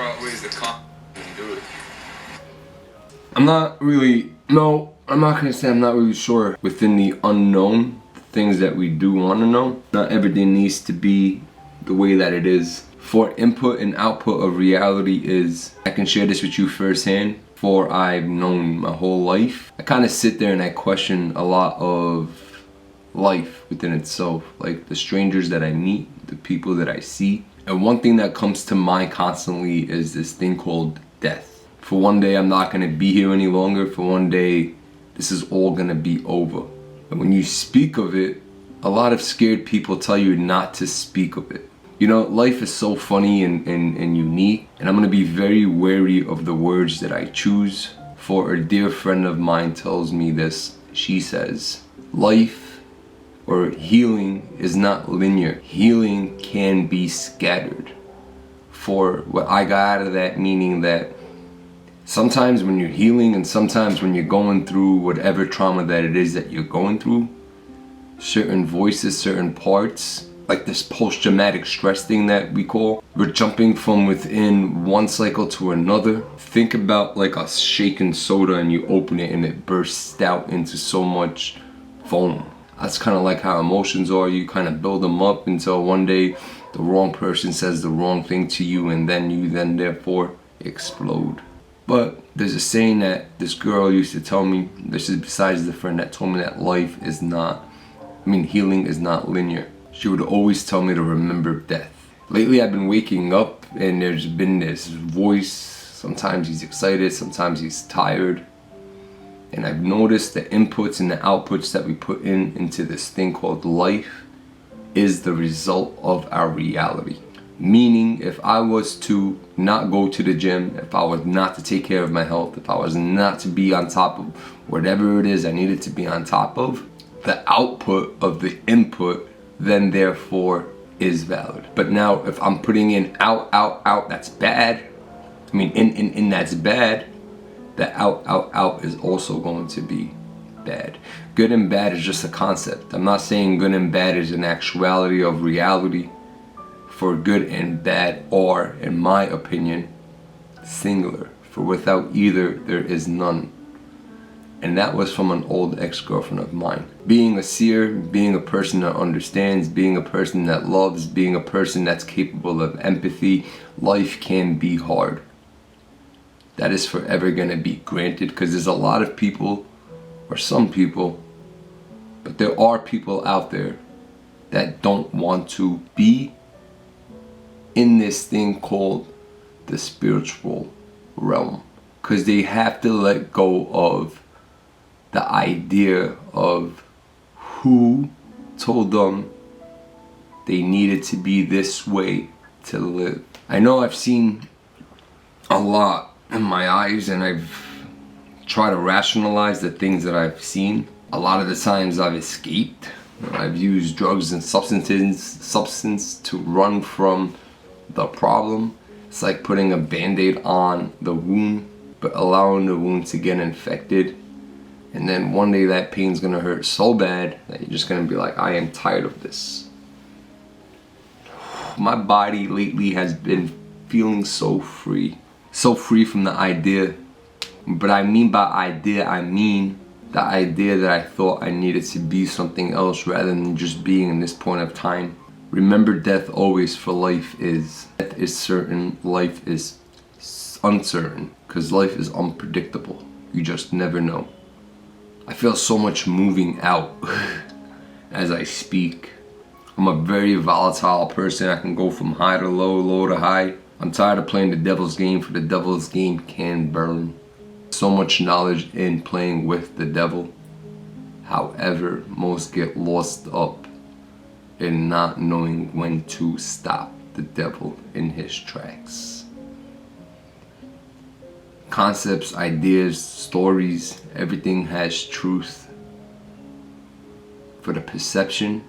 out ways to come and do it. I'm not gonna say I'm not really sure within the unknown, things that we do want to know. Not everything needs to be the way that it is. For input and output of reality is, I can share this with you firsthand, for I've known my whole life. I kind of sit there and I question a lot of life within itself, like the strangers that I meet, the people that I see. And one thing that comes to mind constantly is this thing called death. For one day I'm not gonna be here any longer. For one day this is all gonna be over. And when you speak of it, a lot of scared people tell you not to speak of it. You know, life is so funny and unique, and I'm gonna be very wary of the words that I choose. For a dear friend of mine tells me this. She says, life or healing is not linear. Healing can be scattered. For what I got out of that, meaning that sometimes when you're healing and sometimes when you're going through whatever trauma that it is that you're going through, certain voices, certain parts, like this post-traumatic stress thing that we call, we're jumping from within one cycle to another. Think about like a shaken soda and you open it and it bursts out into so much foam. That's kind of like how emotions are. You kind of build them up until one day the wrong person says the wrong thing to you, and then you therefore explode. But there's a saying that this girl used to tell me, this is besides the friend that told me that healing is not linear. She would always tell me to remember death. Lately I've been waking up and there's been this voice. Sometimes he's excited, sometimes he's tired. And I've noticed the inputs and the outputs that we put into this thing called life is the result of our reality. Meaning, if I was to not go to the gym, if I was not to take care of my health, if I was not to be on top of whatever it is I needed to be on top of, the output of the input then therefore is valid. But now if I'm putting in out, that's bad. In that's bad, the out is also going to be bad. Good and bad is just a concept. I'm not saying good and bad is an actuality of reality. For good and bad are, in my opinion, singular. For without either, there is none. And that was from an old ex-girlfriend of mine. Being a seer, being a person that understands, being a person that loves, being a person that's capable of empathy, life can be hard. That is forever gonna be granted, because there's a lot of people, or some people, but there are people out there that don't want to be in this thing called the spiritual realm, because they have to let go of the idea of who told them they needed to be this way to live. I know I've seen a lot in my eyes and I've tried to rationalize the things that I've seen. A lot of the times I've escaped. I've used drugs and substance to run from the problem. It's like putting a band-aid on the wound, but allowing the wound to get infected. And then one day that pain's gonna hurt so bad that you're just gonna be like, I am tired of this. My body lately has been feeling so free. So free from the idea. But I mean by idea, I mean the idea that I thought I needed to be something else rather than just being in this point of time. Remember death always, for life is. Death is certain, life is uncertain. Because life is unpredictable. You just never know. I feel so much moving out as I speak. I'm a very volatile person. I can go from high to low, low to high. I'm tired of playing the devil's game, for the devil's game can burn. So much knowledge in playing with the devil. However, most get lost up in not knowing when to stop the devil in his tracks. Concepts, ideas, stories, everything has truth. For the perception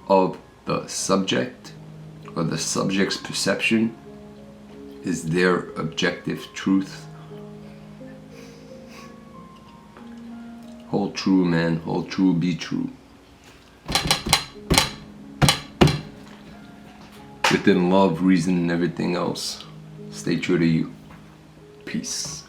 of the subject, or the subject's perception, is their objective truth. Hold true, man. Hold true, be true. Within love, reason, and everything else. Stay true to you. Peace.